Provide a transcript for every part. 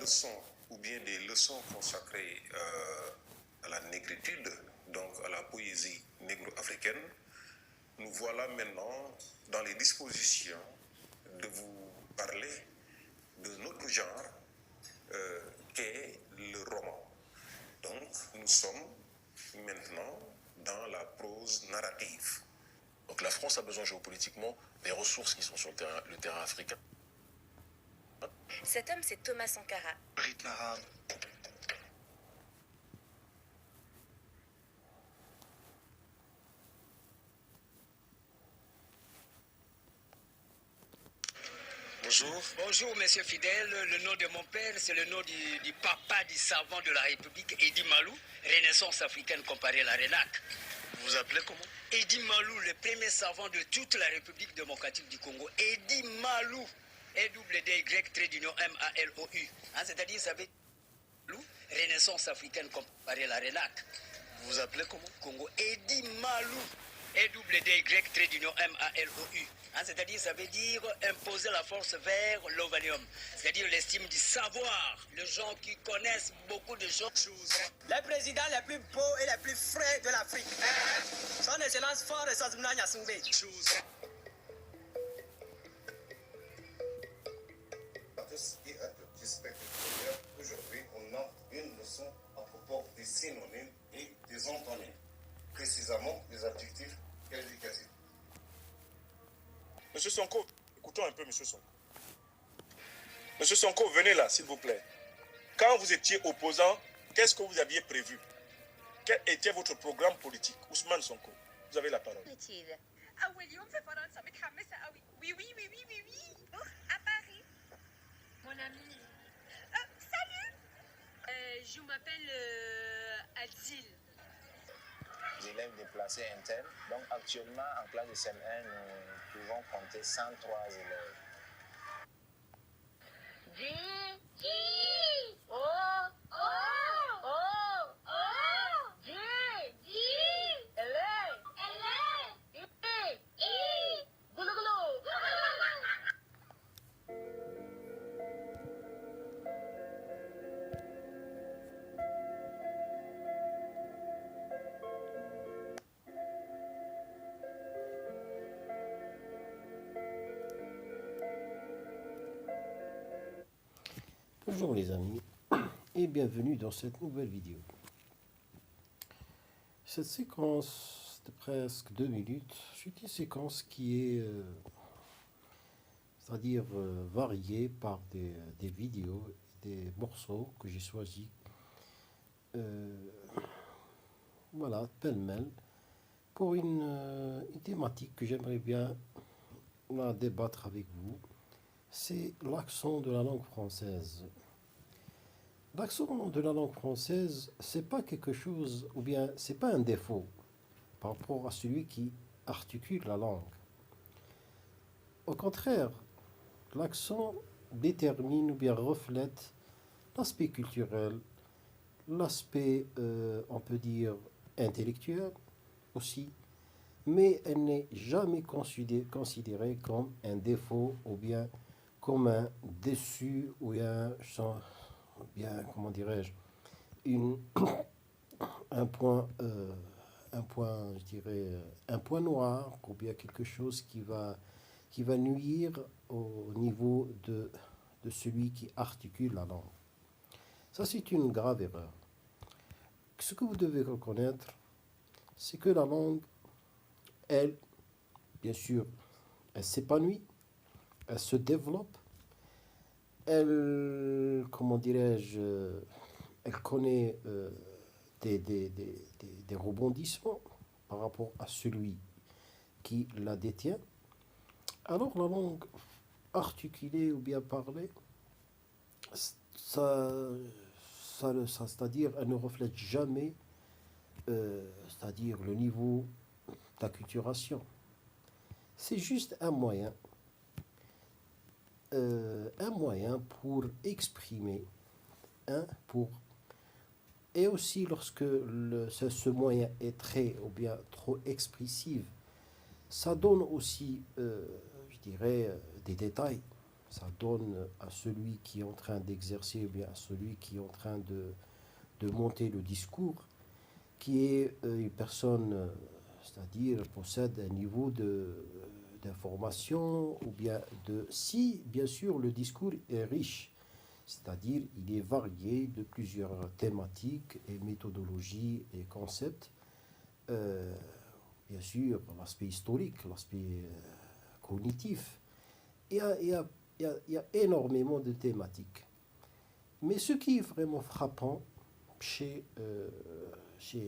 leçons ou bien des leçons consacrées à la négritude, donc à la poésie négro-africaine, nous voilà maintenant dans les dispositions de vous parler de notre genre qu'est le roman. Donc nous sommes maintenant dans la prose narrative. Donc la France a besoin géopolitiquement des ressources qui sont sur le terrain africain. Cet homme, c'est Thomas Sankara. Rythme arabe. Bonjour. Bonjour, monsieur Fidèle. Le nom de mon père, c'est le nom du papa du savant de la République, Edi Malou, Renaissance africaine comparée à la RENAC. Vous vous appelez comment? Edi Malou, le premier savant de toute la République démocratique du Congo. Edi Malou. E-double-D-Y-M-A-L-O-U. C'est-à-dire, ça veut dire Renaissance africaine comparée à la RENAC. Vous vous appelez comment? Congo. Edi Malou. E-double-D-Y-M-A-L-O-U. C'est-à-dire, ça veut dire imposer la force vers l'ovalium. C'est-à-dire l'estime du savoir. Les gens qui connaissent beaucoup de choses. Le président le plus beau et le plus frais de l'Afrique. Son Excellence Fort et Sazmouna Nyassoumbé. Et à tous les spectateurs, aujourd'hui, on a une leçon à propos des synonymes et des antonymes, précisément des adjectifs qualificatifs. Monsieur Sonko, écoutons un peu Monsieur Sonko. Monsieur Sonko, venez là, s'il vous plaît. Quand vous étiez opposant, qu'est-ce que vous aviez prévu? Quel était votre programme politique? Ousmane Sonko, vous avez la parole. À Paris. Mon ami. Salut. Je m'appelle Adil. Élèves déplacés internes. Donc actuellement, en classe de CM1, nous pouvons compter 103 élèves. Bonjour les amis et bienvenue dans cette nouvelle vidéo. Cette séquence de presque 2 minutes, c'est une séquence qui est c'est-à-dire variée par des vidéos, des morceaux que j'ai choisis. Voilà, pêle-mêle, pour une thématique que j'aimerais bien débattre avec vous. C'est l'accent de la langue française. L'accent de la langue française, c'est pas quelque chose, ou bien c'est pas un défaut par rapport à celui qui articule la langue. Au contraire, l'accent détermine ou bien reflète l'aspect culturel, l'aspect, on peut dire, intellectuel aussi, mais elle n'est jamais considérée comme un défaut ou bien comme un déçu ou bien, comment dirais-je, un point, je dirais, un point noir ou bien quelque chose qui va nuire au niveau de celui qui articule la langue. Ça, c'est une grave erreur. Ce que vous devez reconnaître, c'est que la langue, elle, bien sûr, elle s'épanouit, elle se développe, elle, comment dirais-je, elle connaît des rebondissements par rapport à celui qui la détient. Alors la langue articulée ou bien parlée, c'est-à-dire elle ne reflète jamais c'est-à-dire le niveau d'acculturation. C'est juste un moyen pour exprimer, et aussi lorsque ce moyen est très ou bien trop expressif, ça donne aussi, je dirais, des détails. Ça donne à celui qui est en train d'exercer, ou bien à celui qui est en train de monter le discours, qui est une personne, c'est-à-dire possède un niveau d'information, ou bien si bien sûr le discours est riche, c'est-à-dire il est varié de plusieurs thématiques et méthodologies et concepts, bien sûr l'aspect historique, l'aspect cognitif, il y a énormément de thématiques. Mais ce qui est vraiment frappant chez je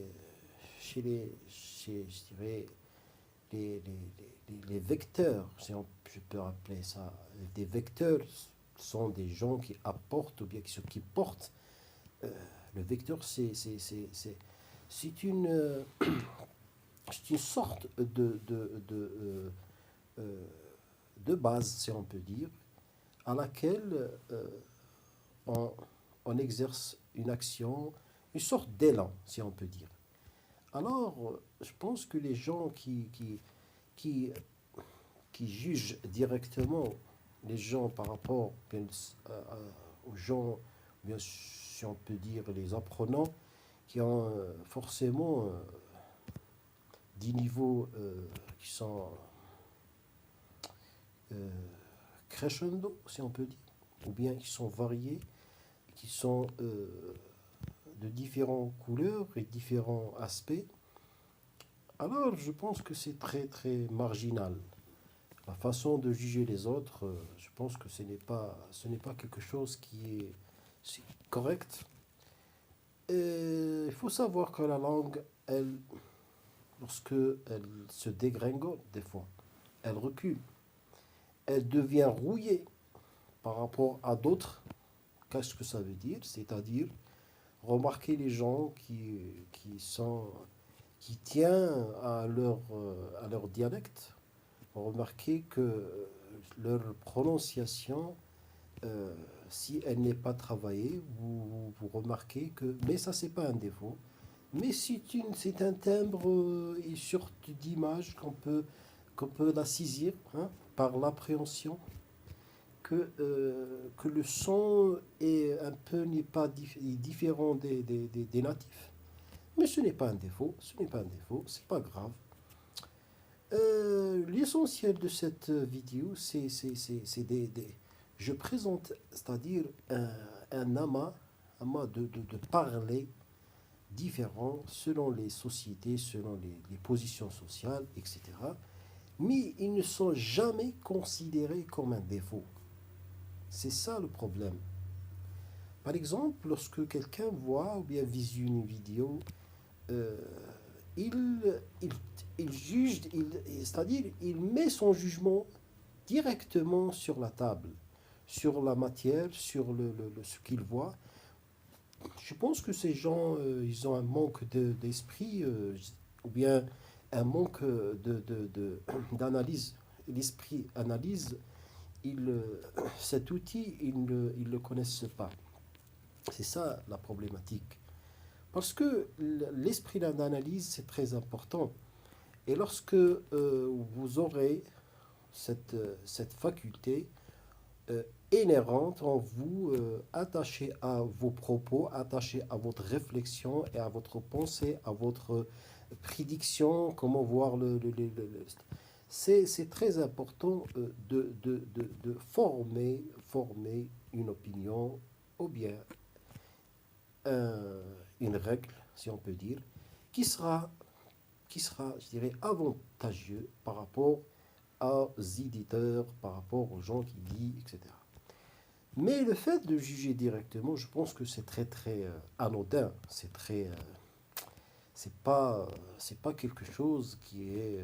dirais, les vecteurs, si je peux appeler ça, des vecteurs sont des gens qui apportent, ou bien qui portent. Le vecteur, c'est une sorte de base, si on peut dire, à laquelle on exerce une action, une sorte d'élan, si on peut dire. Alors, je pense que les gens qui jugent directement les gens par rapport bien, aux gens, bien, si on peut dire les apprenants, qui ont forcément des niveaux qui sont crescendo, si on peut dire, ou bien qui sont variés, qui sont de différentes couleurs et différents aspects. Alors, je pense que c'est très, très marginal. La façon de juger les autres, je pense que ce n'est pas quelque chose qui est correct. Et il faut savoir que la langue, lorsque elle se dégringole, des fois, elle recule. Elle devient rouillée par rapport à d'autres. Qu'est-ce que ça veut dire? C'est-à-dire, remarquer les gens qui tiennent à leur dialecte. Remarquez que leur prononciation, si elle n'est pas travaillée, vous remarquez que, mais ça c'est pas un défaut, mais c'est un timbre, une sorte d'image qu'on peut la saisir, hein, par l'appréhension, que le son est un peu n'est pas différent des natifs. Mais ce n'est pas un défaut, c'est pas grave. L'essentiel de cette vidéo, c'est je présente, c'est-à-dire un amas de parler différents selon les sociétés, selon les positions sociales, etc. Mais ils ne sont jamais considérés comme un défaut. C'est ça le problème. Par exemple, lorsque quelqu'un voit ou bien visionne une vidéo, il juge, c'est-à-dire il met son jugement directement sur la table, sur la matière, sur ce qu'il voit. Je pense que ces gens, ils ont un manque d'esprit, ou bien un manque d'analyse. L'esprit analyse, cet outil, ils ne le connaissent pas. C'est ça la problématique. Parce que l'esprit d'analyse, c'est très important. Et lorsque vous aurez cette faculté inhérente en vous, attachée à vos propos, attachée à votre réflexion et à votre pensée, à votre prédiction, comment voir c'est très important de former une opinion, ou bien une règle, si on peut dire, qui sera, je dirais, avantageux par rapport aux éditeurs, par rapport aux gens qui lisent, etc. Mais le fait de juger directement, je pense que c'est très, très anodin. C'est pas quelque chose qui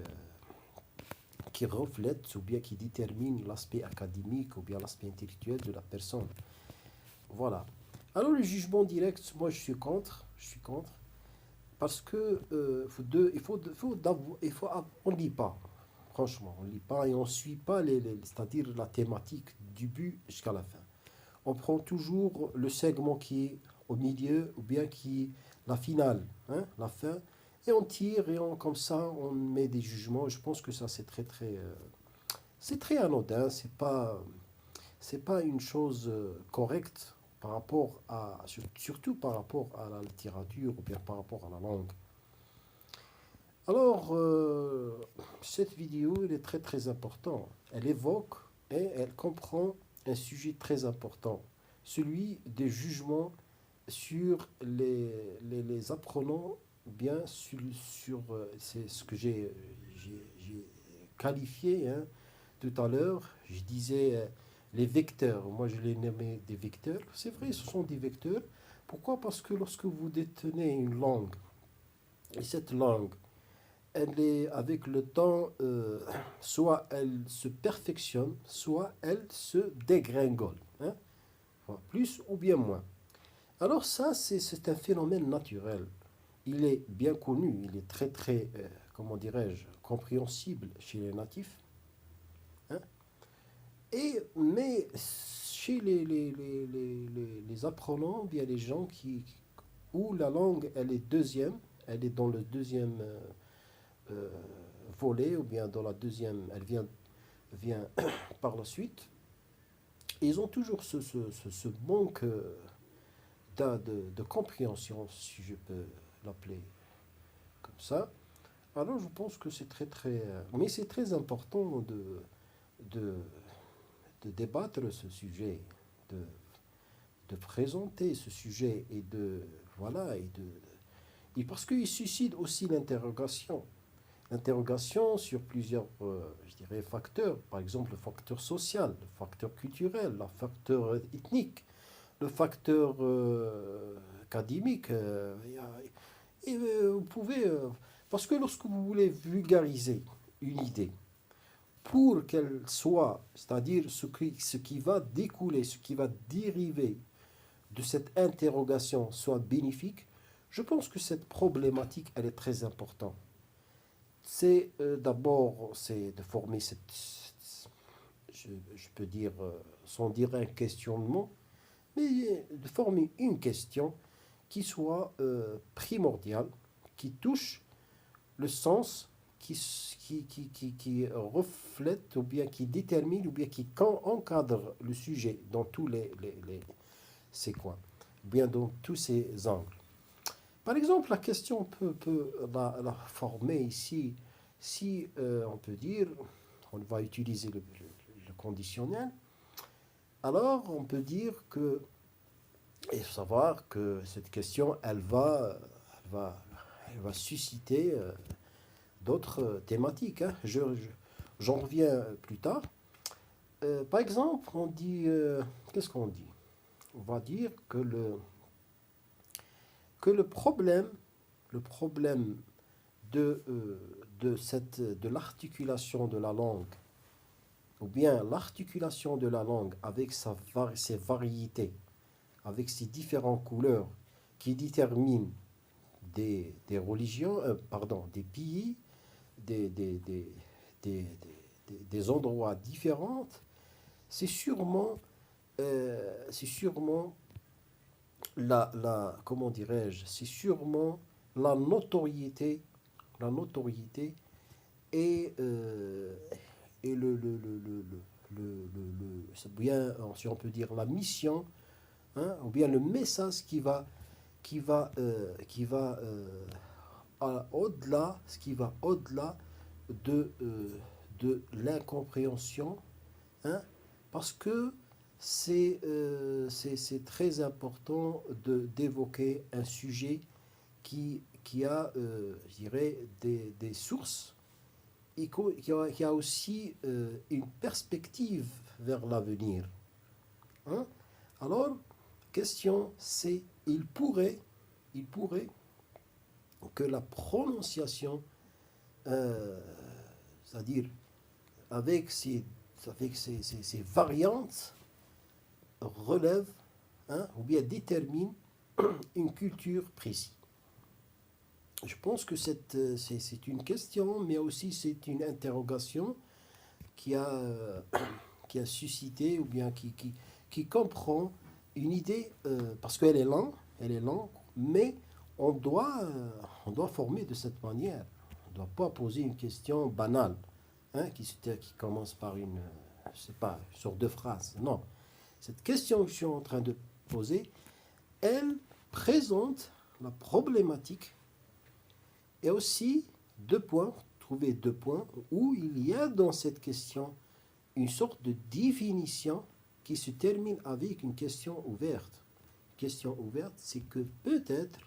reflète ou bien qui détermine l'aspect académique ou bien l'aspect intellectuel de la personne. Voilà. Alors le jugement direct, moi je suis contre, parce que on lit pas, franchement, on lit pas et on suit pas c'est-à-dire la thématique du début jusqu'à la fin. On prend toujours le segment qui est au milieu ou bien qui est la finale, hein, la fin, et on tire et comme ça on met des jugements. Je pense que ça c'est très anodin, c'est pas une chose correcte par rapport à, surtout par rapport à la littérature ou bien par rapport à la langue. Alors, cette vidéo, elle est très très importante. Elle évoque et elle comprend un sujet très important, celui des jugements sur les apprenants, bien c'est ce que j'ai qualifié hein, tout à l'heure. Je disais les vecteurs, moi je les nommais des vecteurs. C'est vrai, ce sont des vecteurs. Pourquoi? Parce que lorsque vous détenez une langue, et cette langue, elle est avec le temps, soit elle se perfectionne, soit elle se dégringole, hein, plus ou bien moins. Alors ça, c'est un phénomène naturel. Il est bien connu, il est très très, comment dirais-je, compréhensible chez les natifs. Hein. Mais chez les apprenants, bien les gens où la langue, elle est deuxième, elle est dans le deuxième volet, ou bien dans la deuxième, elle vient par la suite. Ils ont toujours ce manque de compréhension, si je peux l'appeler comme ça. Alors je pense que c'est très très... mais c'est très important de débattre ce sujet, de présenter ce sujet et voilà, et parce qu'il suscite aussi l'interrogation. L'interrogation sur plusieurs, je dirais, facteurs. Par exemple, le facteur social, le facteur culturel, le facteur ethnique, le facteur académique. Et vous pouvez... parce que lorsque vous voulez vulgariser une idée, pour qu'elle soit, c'est-à-dire ce qui va découler, ce qui va dériver de cette interrogation soit bénéfique, je pense que cette problématique, elle est très importante. C'est d'abord, c'est de former je peux dire, sans dire un questionnement, mais de former une question qui soit primordiale, qui touche le sens, qui reflète, ou bien qui détermine, ou bien qui encadre le sujet dans tous ces coins, ou bien dans tous ces angles. Par exemple, la question peut la former ici, si on peut dire, on va utiliser le conditionnel, alors on peut dire que, et savoir que cette question, elle va susciter d'autres thématiques. Hein. J'en reviens plus tard. Par exemple, on dit, qu'est-ce qu'on dit? On va dire que le problème de l'articulation de la langue, ou bien l'articulation de la langue avec ses variétés, avec ses différentes couleurs qui déterminent des religions, des pays, des endroits différents, c'est sûrement comment dirais-je, c'est sûrement la notoriété et bien, si on peut dire la mission, hein, ou bien le message qui va au-delà de l'incompréhension, hein, parce que c'est très important d'évoquer un sujet qui a, je dirais, des sources et qui a aussi une perspective vers l'avenir. Hein? Alors, question, c'est il pourrait que la prononciation, c'est-à-dire avec ces variantes, relève, hein, ou bien détermine une culture précise. Je pense que c'est une question, mais aussi c'est une interrogation qui a suscité, ou bien qui comprend une idée, parce qu'elle est longue, mais on doit former de cette manière. On ne doit pas poser une question banale, hein, qui commence par une c'est pas une sorte de phrase, non. Cette question que je suis en train de poser, elle présente la problématique et aussi trouver deux points où il y a dans cette question une sorte de définition qui se termine avec une question ouverte. Question ouverte, c'est que peut-être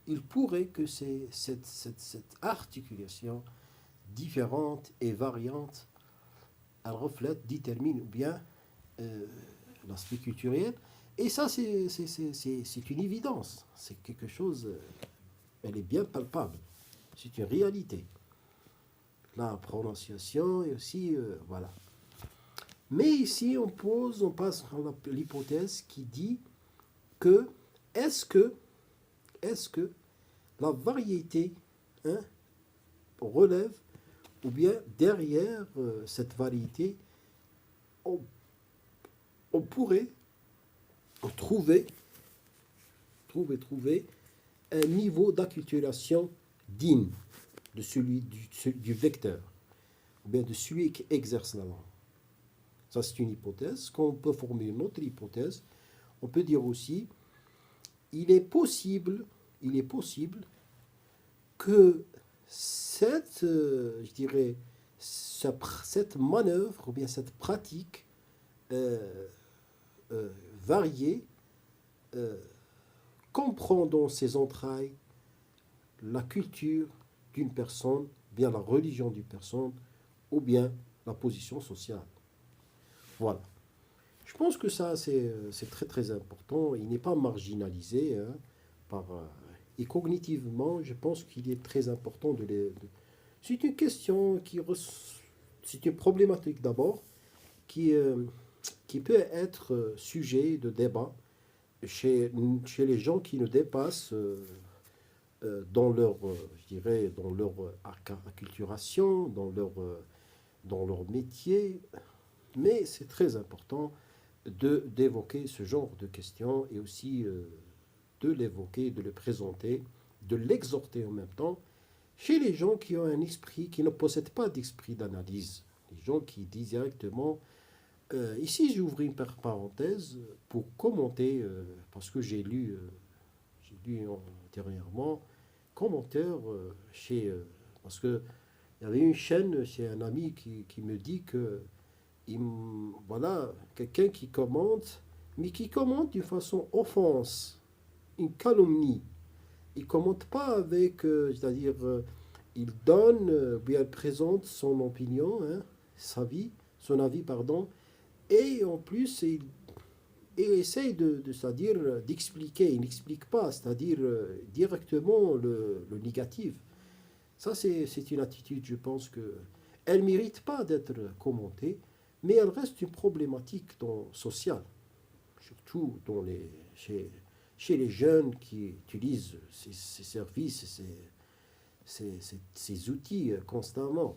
il pourrait que cette articulation différente et variante, elle reflète, détermine ou bien l'aspect culturel. Et ça, c'est une évidence. C'est quelque chose, elle est bien palpable. C'est une réalité. La prononciation et aussi, voilà. Mais ici, on passe à l'hypothèse qui dit que est-ce que la variété relève, ou bien derrière cette variété, on pourrait trouver un niveau d'acculturation digne de celui du vecteur, ou bien de celui qui exerce la langue. Ça, c'est une hypothèse. Qu'on peut former une autre hypothèse, on peut dire aussi, il est possible que cette manœuvre, ou bien cette pratique variée, comprend dans ses entrailles la culture d'une personne, bien la religion d'une personne, ou bien la position sociale. Voilà. Je pense que ça, c'est très très important. Il n'est pas marginalisé et cognitivement, je pense qu'il est très important c'est une question c'est une problématique d'abord qui peut être sujet de débat chez les gens qui nous dépassent dans leur, dans leur acculturation, dans leur métier. Mais c'est très important d'évoquer ce genre de questions et aussi de l'évoquer, de le présenter, de l'exhorter en même temps chez les gens qui ont un esprit, qui ne possèdent pas d'esprit d'analyse. Les gens qui disent directement, ici j'ouvre une parenthèse pour commenter, parce que j'ai lu dernièrement, commentaire parce que il y avait une chaîne chez un ami qui me dit que voilà, quelqu'un qui commente, mais qui commente d'une façon offense, une calomnie. Il commente pas avec, c'est-à-dire, il donne, bien il présente son opinion, son avis, pardon, et en plus, il essaye c'est-à-dire, d'expliquer. Il n'explique pas, c'est-à-dire directement le négatif. Ça, c'est une attitude, je pense que elle mérite pas d'être commentée, mais elle reste une problématique sociale, surtout chez les jeunes qui utilisent ces services, ces outils constamment.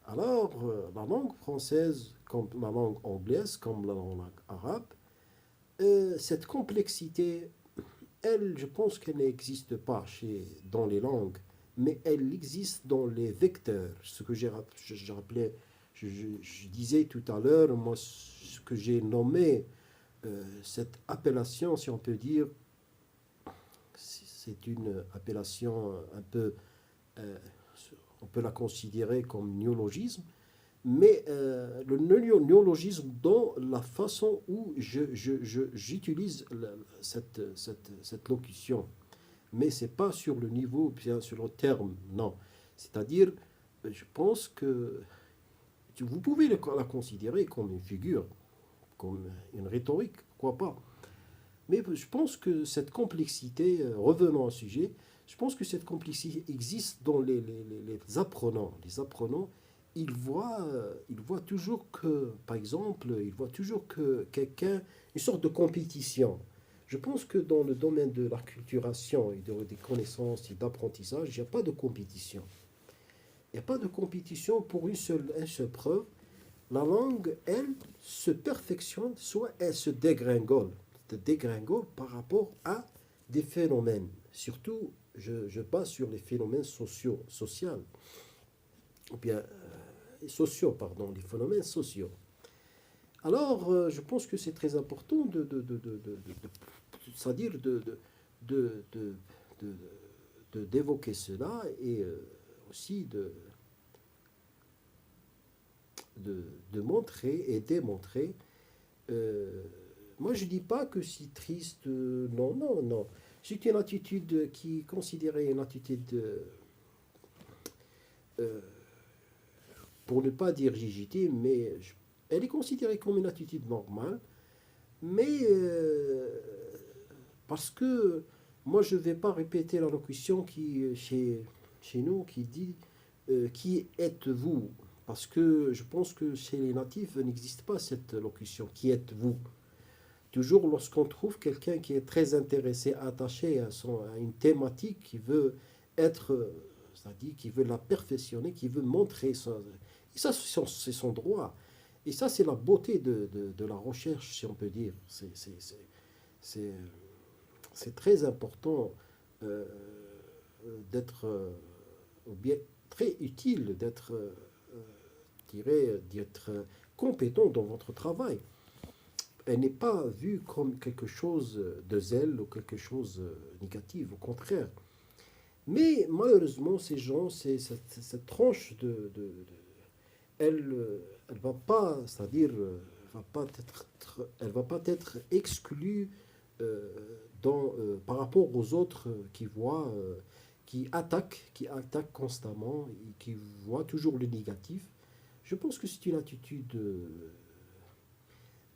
Alors, la langue française, comme la langue anglaise, comme la langue arabe, cette complexité, je pense qu'elle n'existe pas dans les langues, mais elle existe dans les vecteurs. Ce que je disais tout à l'heure, moi, ce que j'ai nommé, cette appellation, si on peut dire, c'est une appellation un peu, on peut la considérer comme néologisme, mais le néologisme dans la façon où j'utilise cette locution. Mais ce n'est pas sur le niveau, bien sur le terme, non. C'est-à-dire, je pense que vous pouvez la considérer comme une figure, comme une rhétorique, pourquoi pas. Mais je pense que cette complexité, revenons au sujet, je pense que cette complexité existe dans les apprenants. Les apprenants, ils voient toujours que, par exemple, ils voient toujours que quelqu'un, une sorte de compétition. Je pense que dans le domaine de l'acculturation et des connaissances et d'apprentissage, il n'y a pas de compétition. Il n'y a pas de compétition pour une seule preuve. La langue, elle, se perfectionne, soit elle se dégringole par rapport à des phénomènes. Surtout, je base sur les phénomènes sociaux, les phénomènes sociaux. Alors, je pense que c'est très important c'est-à-dire de, de- d'évoquer cela et aussi de montrer et démontrer. euh, Moi, je dis pas que c'est triste, non, non, non. C'est une attitude qui est considérée une attitude, euh, pour ne pas dire légitime, mais elle est considérée comme une attitude normale. Mais parce que moi, je ne vais pas répéter la locution qui, chez nous, qui dit qui êtes-vous? Parce que je pense que chez les natifs, n'existe pas cette locution. Qui êtes-vous? Toujours lorsqu'on trouve quelqu'un qui est très intéressé, attaché à une thématique, qui veut être, c'est-à-dire qui veut la perfectionner, qui veut montrer ça. Et ça, c'est son droit. Et ça, c'est la beauté de la recherche, si on peut dire. C'est, c'est très important euh, d'être, ou bien très utile d'être, d'être compétent dans votre travail. Elle n'est pas vue comme quelque chose de zèle ou quelque chose de négatif, au contraire. Mais malheureusement, ces gens, cette tranche elle va pas, c'est-à-dire, elle va pas être exclue par rapport aux autres qui voient, qui attaquent constamment et qui voient toujours le négatif. Je pense que c'est une attitude,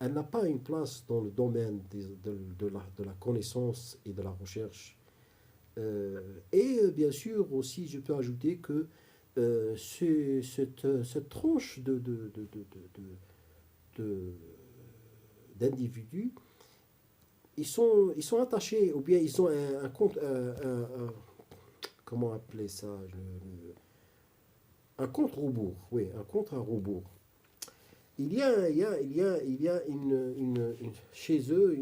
elle n'a pas une place dans le domaine de la connaissance et de la recherche. Et bien sûr aussi, je peux ajouter que cette tranche d'individus, ils sont attachés, ou bien ils ont un compte, comment appeler ça, un compte rebours, oui, un compte à rebours. Il y a chez eux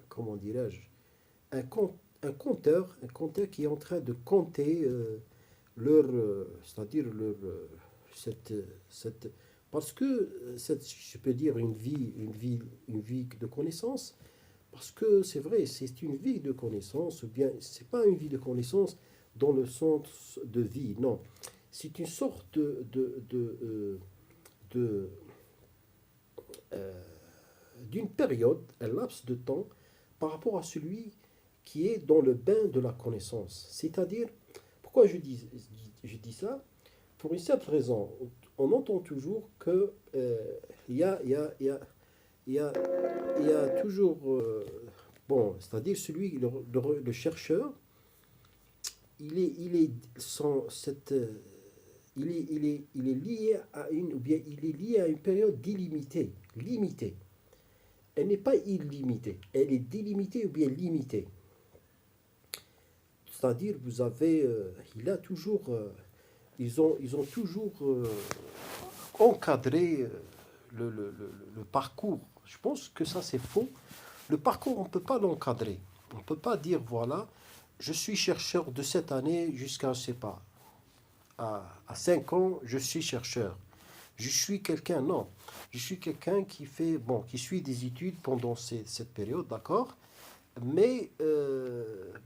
comment dirais-je, un compteur qui est en train de compter c'est-à-dire parce que je peux dire une vie de connaissance, parce que c'est vrai, c'est une vie de connaissance, ou bien c'est pas une vie de connaissance dans le sens de vie, non, c'est une sorte d'une période, un laps de temps par rapport à celui qui est dans le bain de la connaissance. C'est-à-dire, pourquoi je dis ça? Pour une simple raison. On entend toujours que il y a toujours, bon, c'est-à-dire le chercheur, il est lié à ou bien il est lié à une période limitée. Elle n'est pas illimitée, elle est délimitée ou bien limitée. C'est-à-dire, vous avez, ils ont toujours encadré le parcours. Je pense que ça, c'est faux. Le parcours, on ne peut pas l'encadrer. On ne peut pas dire, voilà, je suis chercheur de cette année jusqu'à, je ne sais pas, à 5 ans, je suis chercheur. Je suis quelqu'un, non. Je suis quelqu'un qui suit des études pendant cette période, d'accord? Mais,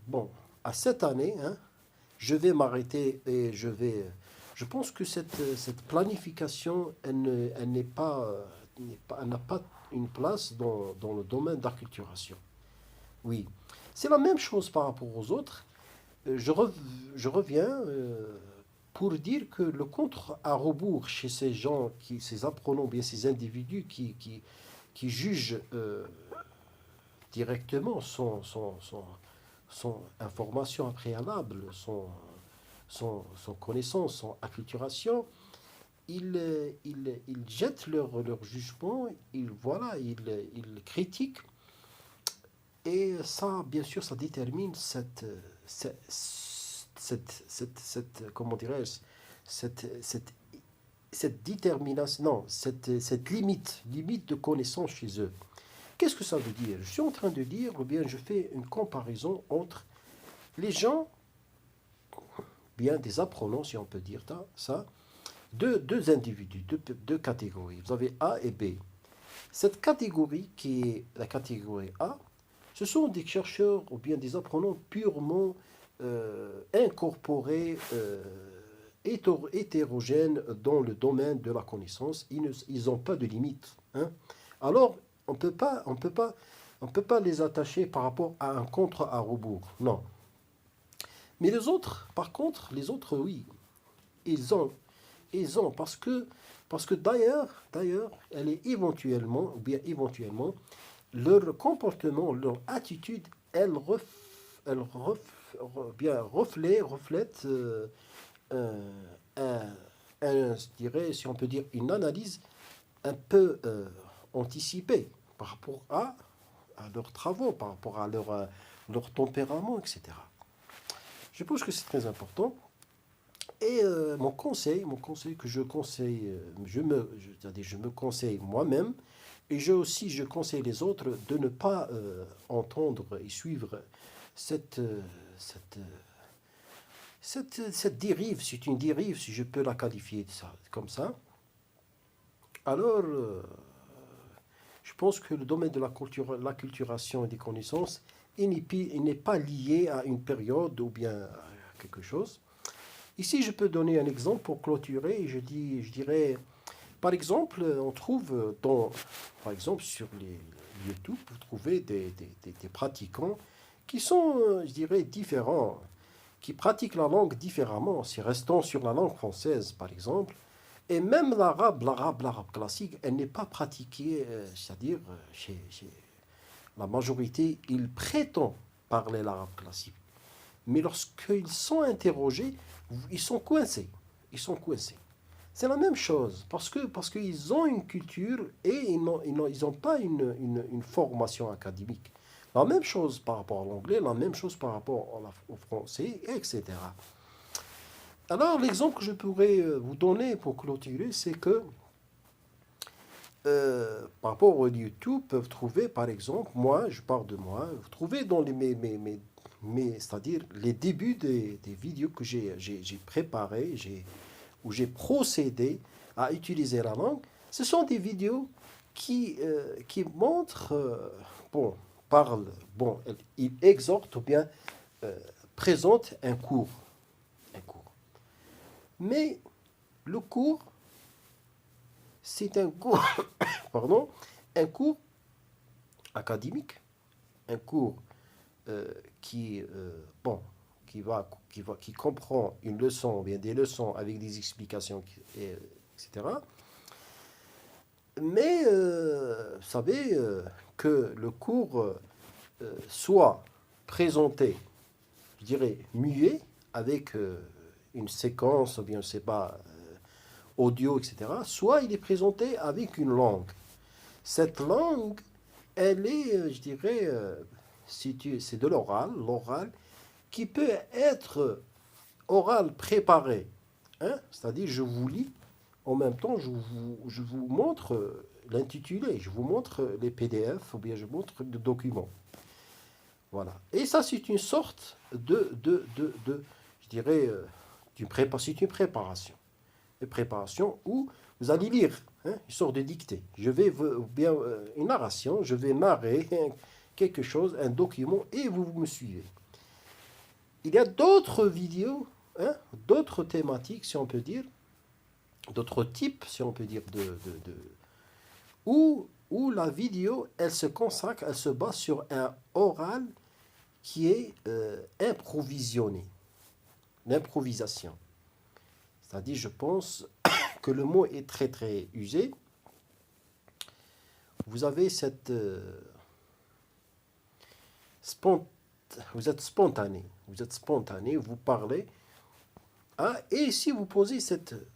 bon, à cette année, hein, je vais m'arrêter et je pense que cette planification, elle n'a pas une place dans le domaine d'acculturation. Oui. C'est la même chose par rapport aux autres. Je reviens pour dire que le contre à rebours chez ces gens, ces apprenants, bien ces individus qui jugent directement son information préalable, son connaissance, son acculturation, ils jettent leur jugement, ils critiquent, et ça, bien sûr, ça détermine comment dirais-je, cette détermination, non, cette limite de connaissance chez eux. Qu'est-ce que ça veut dire? Je suis en train de dire, ou bien je fais une comparaison entre les gens, bien des apprenants, si on peut dire ça, deux individus, deux catégories. Vous avez A et B. Cette catégorie qui est la catégorie A, ce sont des chercheurs ou bien des apprenants purement incorporés, hétérogènes dans le domaine de la connaissance. Ils n'ont pas de limite. Hein. Alors, on peut pas les attacher par rapport à un contre à rebours. Non. Mais les autres, par contre, oui, ils ont parce que d'ailleurs, elle est éventuellement, ou bien éventuellement, leur comportement, leur attitude, reflète je dirais, si on peut dire, une analyse un peu anticipée par rapport à leurs travaux, par rapport à leur tempérament, etc. Je pense que c'est très important. Et mon conseil que je conseille, je me conseille moi-même, et je conseille les autres de ne pas entendre et suivre cette dérive. C'est une dérive, si je peux la qualifier comme ça. Alors, je pense que le domaine de l'acculturation et des connaissances, il n'est pas lié à une période ou bien à quelque chose. Ici, je peux donner un exemple pour clôturer. Je dirais, par exemple, on trouve par exemple, sur les YouTube, vous trouvez des pratiquants qui sont, je dirais, différents, qui pratiquent la langue différemment. Si restons sur la langue française, par exemple, et même l'arabe classique, elle n'est pas pratiquée, c'est-à-dire, chez la majorité, ils prétendent parler l'arabe classique. Mais lorsqu'ils sont interrogés, ils sont coincés. C'est la même chose, parce qu'ils ont une culture et ils n'ont pas une formation académique. La même chose par rapport à l'anglais, la même chose par rapport au français, etc. Alors, l'exemple que je pourrais vous donner pour clôturer, c'est que par rapport au YouTube, vous trouvez, par exemple, je parle de moi, vous trouvez dans c'est-à-dire les débuts des vidéos que j'ai préparées, où j'ai procédé à utiliser la langue, ce sont des vidéos qui montrent, ils exhortent ou bien présentent un cours. Mais le cours, c'est un cours, un cours académique, un cours qui comprend une leçon, ou bien des leçons avec des explications, etc. Mais vous savez que le cours soit présenté, je dirais, muet, avec une séquence, ou bien, je ne sais pas, audio, etc., soit il est présenté avec une langue. Cette langue, elle est, je dirais, c'est de l'oral, qui peut être oral préparé. Hein? C'est-à-dire, je vous lis, en même temps, je vous montre l'intitulé, je vous montre les PDF, ou bien je montre le document. Voilà. Et ça, c'est une sorte je dirais, c'est une préparation. Une préparation où vous allez lire, une sorte de dictée. Je vais, bien une narration, je vais narrer quelque chose, un document, et vous me suivez. Il y a d'autres vidéos, d'autres thématiques, si on peut dire, d'autres types, si on peut dire, où la vidéo, elle se consacre, elle se base sur un oral qui est improvisionné, l'improvisation. C'est-à-dire, je pense que le mot est très très usé. Vous avez vous êtes spontané, vous parlez, et si vous posez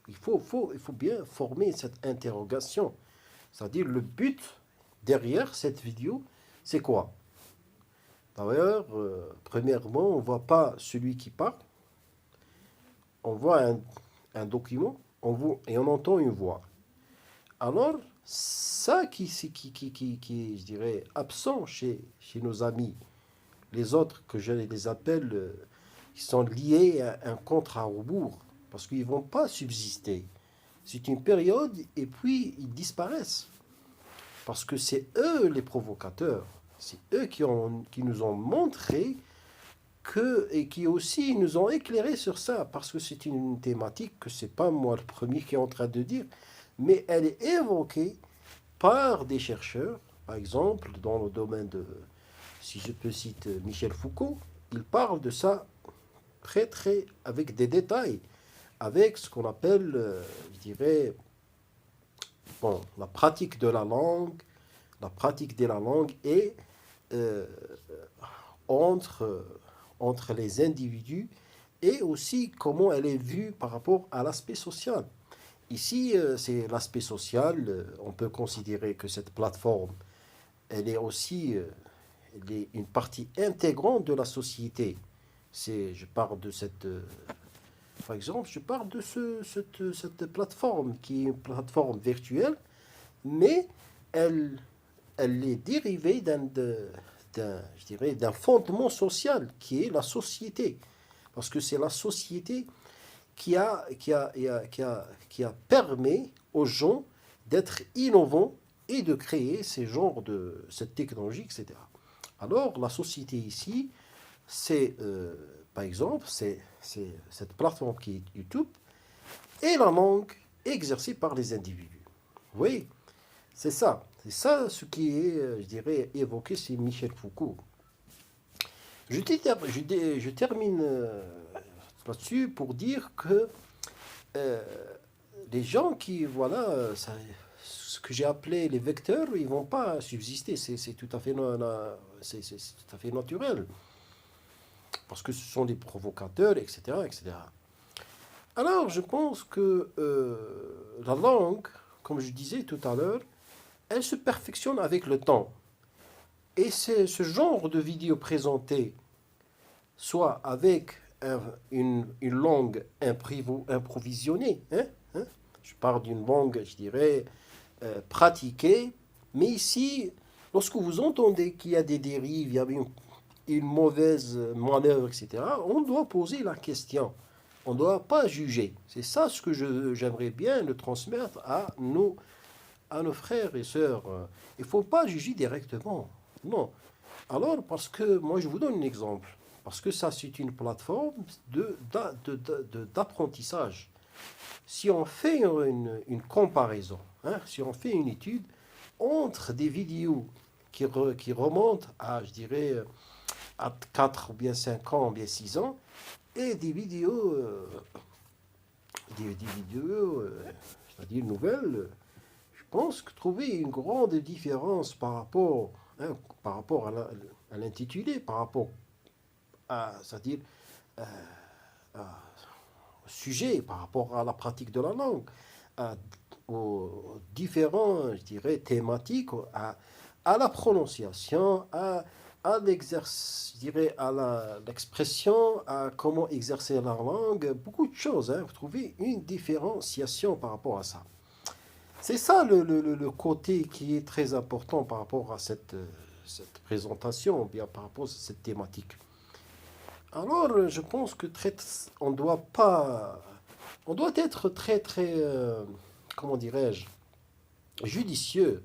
il faut bien former cette interrogation. C'est-à-dire, le but derrière cette vidéo, c'est quoi? D'ailleurs, premièrement, on ne voit pas celui qui parle, on voit un document, et on entend une voix. Alors, ça qui je dirais, absent chez nos amis, les autres que je les appelle, qui sont liés à un contre à rebours, parce qu'ils ne vont pas subsister. c'est une période et puis ils disparaissent. Parce que c'est eux les provocateurs. C'est eux qui nous ont montré et qui aussi nous ont éclairé sur ça. Parce que c'est une thématique que c'est pas moi le premier qui est en train de dire, mais elle est évoquée par des chercheurs. Par exemple, dans le domaine de, si je peux citer Michel Foucault, il parle de ça très avec des détails, avec ce qu'on appelle, je dirais, bon, la pratique de la langue et entre les individus et aussi comment elle est vue par rapport à l'aspect social. Ici, c'est l'aspect social. On peut considérer que cette plateforme, elle est aussi elle est une partie intégrante de la société. Je parle de cette... par exemple, je parle de cette plateforme qui est une plateforme virtuelle, mais elle est dérivée je dirais, d'un fondement social qui est la société. Parce que c'est la société qui a permis aux gens d'être innovants et de créer cette technologie, etc. Alors, la société ici, c'est, par exemple, c'est cette plateforme qui est YouTube et la langue exercée par les individus. Vous voyez, c'est ça ce qui est, je dirais, évoqué, c'est Michel Foucault. Je termine là-dessus pour dire que les gens qui, voilà, ce que j'ai appelé les vecteurs, ils ne vont pas subsister. C'est tout à fait naturel. Parce que ce sont des provocateurs, etc., etc. Alors, je pense que la langue, comme je disais tout à l'heure, elle se perfectionne avec le temps. Et c'est ce genre de vidéo présentée, soit avec une langue improvisionnée, je parle d'une langue, je dirais, pratiquée, mais ici, lorsque vous entendez qu'il y a des dérives, il y a une mauvaise manœuvre, etc., on doit poser la question. On ne doit pas juger. C'est ça ce que j'aimerais bien le transmettre à nos frères et sœurs. Il ne faut pas juger directement. Non. Alors, parce que, moi je vous donne un exemple. Parce que ça, c'est une plateforme d'apprentissage. Si on fait une comparaison, si on fait une étude entre des vidéos qui remontent à, je dirais, à 4 ou bien 5 ans, ou bien 6 ans, et des vidéos, c'est-à-dire nouvelles, je pense que trouver une grande différence par rapport à l'intitulé, par rapport c'est-à-dire au sujet, par rapport à la pratique de la langue, aux différents, je dirais, thématiques, à la prononciation, à l'exercice, je dirais, à l'expression, à comment exercer la langue, beaucoup de choses. Vous trouvez une différenciation par rapport à ça. C'est ça le côté qui est très important par rapport à cette présentation, ou bien par rapport à cette thématique. Alors, je pense que on doit être très, comment dirais-je, judicieux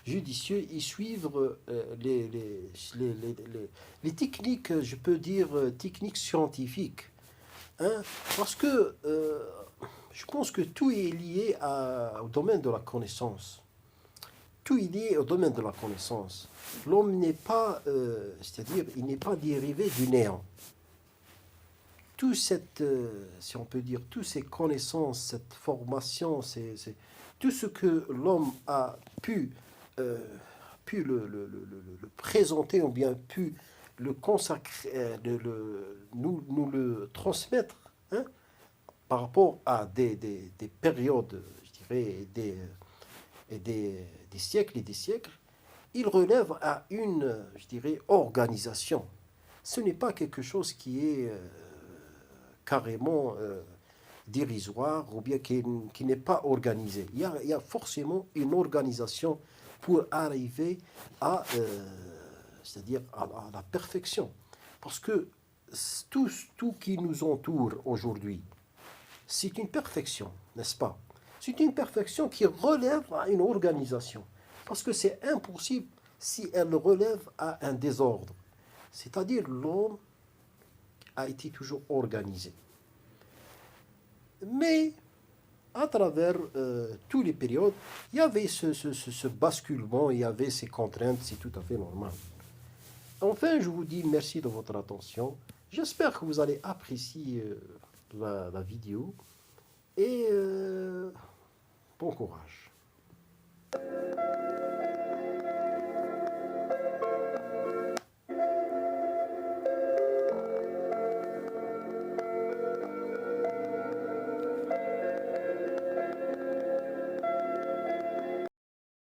et suivre les techniques, je peux dire, techniques scientifiques. Parce que je pense que tout est lié au domaine de la connaissance. Tout est lié au domaine de la connaissance. L'homme n'est pas, c'est-à-dire, il n'est pas dérivé du néant. Tout cette, si on peut dire, toutes ces connaissances, cette formation, tout ce que l'homme a pu le présenter ou bien pu le consacrer, nous le transmettre, par rapport à des périodes, je dirais, des siècles et des siècles, il relève à une, je dirais, organisation. Ce n'est pas quelque chose qui est carrément dérisoire ou bien qui n'est pas organisé. Il y a forcément une organisation pour arriver c'est-à-dire à la perfection. Parce que tout qui nous entoure aujourd'hui, c'est une perfection, n'est-ce pas? C'est une perfection qui relève à une organisation. Parce que c'est impossible si elle relève à un désordre. C'est-à-dire l'homme a été toujours organisé. Mais à travers toutes les périodes, il y avait ce basculement, il y avait ces contraintes, c'est tout à fait normal. Enfin, je vous dis merci de votre attention. J'espère que vous allez apprécier la vidéo et bon courage.